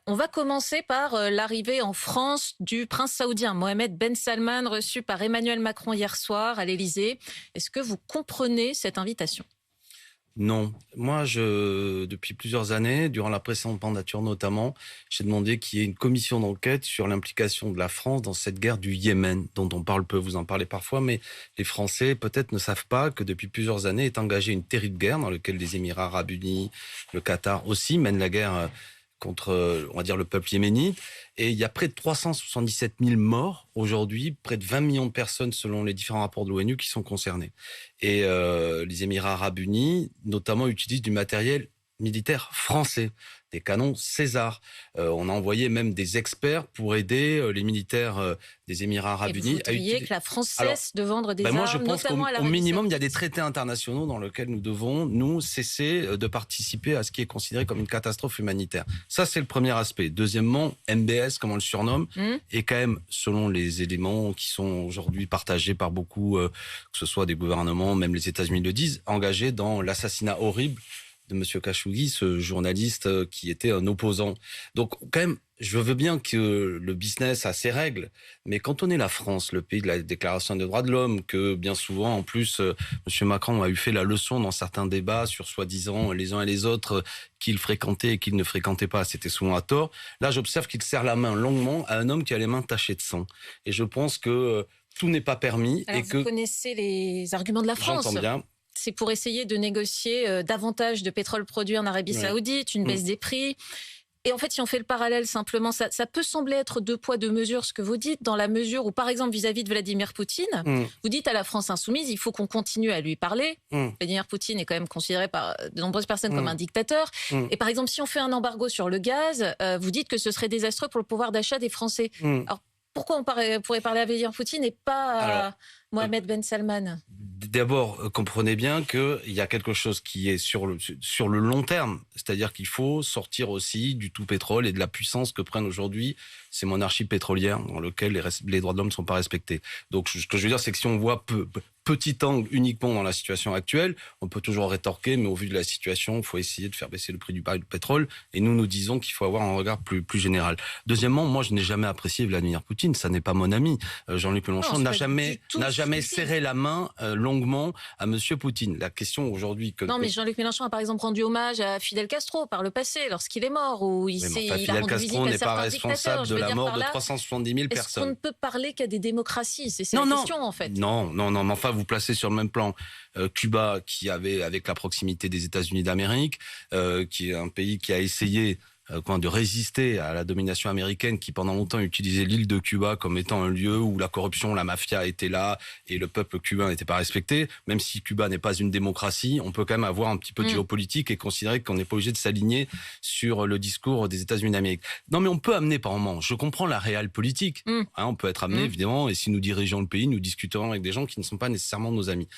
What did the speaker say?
On va commencer par l'arrivée en France du prince saoudien Mohammed Ben Salman, reçu par Emmanuel Macron hier soir à l'Élysée. Est-ce que vous comprenez cette invitation? Non. Moi, depuis plusieurs années, durant la précédente mandature notamment, j'ai demandé qu'il y ait une commission d'enquête sur l'implication de la France dans cette guerre du Yémen, dont on parle peu, vous en parlez parfois, mais les Français peut-être ne savent pas que depuis plusieurs années est engagée une terrible guerre dans laquelle les Émirats arabes unis, le Qatar aussi mènent la guerre contre, on va dire, le peuple yéménite. Et il y a près de 377 000 morts aujourd'hui, près de 20 millions de personnes selon les différents rapports de l'ONU qui sont concernées. Et les Émirats arabes unis, notamment, utilisent du matériel militaire français, des canons César. On a envoyé même des experts pour aider les militaires des Émirats arabes unis. Vous voudriez que la France cesse de vendre des armes, moi, je pense notamment à qu'au l'Arabie minimum, il y a saoudite. des traités internationaux dans lesquels nous devons, nous, cesser de participer à ce qui est considéré comme une catastrophe humanitaire. Ça, c'est le premier aspect. Deuxièmement, MBS, comme on le surnomme, est quand même, selon les éléments qui sont aujourd'hui partagés par beaucoup, que ce soit des gouvernements, même les États-Unis le disent, engagé dans l'assassinat horrible de M. Khashoggi, ce journaliste qui était un opposant. Donc, quand même, je veux bien que le business a ses règles, mais quand on est la France, le pays de la Déclaration des droits de l'homme, que bien souvent, en plus, M. Macron a eu fait la leçon dans certains débats sur soi-disant les uns et les autres qu'il fréquentait et qu'il ne fréquentait pas, c'était souvent à tort. Là, j'observe qu'il serre la main longuement à un homme qui a les mains tachées de sang. Et je pense que tout n'est pas permis. Alors, et vous que connaissez les arguments de la France. J'entends bien. C'est pour essayer de négocier davantage de pétrole produit en Arabie Saoudite, une baisse des prix. Et en fait, si on fait le parallèle simplement, ça peut sembler être deux poids, deux mesures, ce que vous dites, dans la mesure où, par exemple, vis-à-vis de Vladimir Poutine, vous dites à la France insoumise, il faut qu'on continue à lui parler. Vladimir Poutine est quand même considéré par de nombreuses personnes comme un dictateur. Et par exemple, si on fait un embargo sur le gaz, vous dites que ce serait désastreux pour le pouvoir d'achat des Français. Alors, pourquoi on pourrait parler à Vladimir Poutine et pas à Mohammed Ben Salman? D'abord, comprenez bien qu'il y a quelque chose qui est sur le long terme. C'est-à-dire qu'il faut sortir aussi du tout pétrole et de la puissance que prennent aujourd'hui ces monarchies pétrolières dans lesquelles les droits de l'homme ne sont pas respectés. Donc, ce que je veux dire, c'est que si on voit petit angle uniquement dans la situation actuelle, on peut toujours rétorquer, mais au vu de la situation, il faut essayer de faire baisser le prix du baril de pétrole. Et nous disons qu'il faut avoir un regard plus général. Deuxièmement, moi, je n'ai jamais apprécié Vladimir Poutine. Ça n'est pas mon ami. Jean-Luc Mélenchon n'a jamais serré la main longuement à Monsieur Poutine. La question aujourd'hui mais Jean-Luc Mélenchon a par exemple rendu hommage à Fidel Castro par le passé, lorsqu'il est mort, où il a Fidel rendu visite Castro à n'est pas certains dictateurs. responsable de la mort de 370 000 personnes. Est-ce qu'on ne peut parler qu'à des démocraties? C'est la question, en fait. Non, mais enfin, vous placez sur le même plan Cuba, qui avait, avec la proximité des États-Unis d'Amérique, qui est un pays qui a essayé de résister à la domination américaine, qui pendant longtemps utilisait l'île de Cuba comme étant un lieu où la corruption, la mafia était là et le peuple cubain n'était pas respecté. Même si Cuba n'est pas une démocratie, on peut quand même avoir un petit peu de géopolitique et considérer qu'on n'est pas obligé de s'aligner sur le discours des États-Unis d'Amérique. Non, mais on peut amener par moment. Je comprends la réelle politique. On peut être amené, évidemment, et si nous dirigeons le pays, nous discuterons avec des gens qui ne sont pas nécessairement nos amis.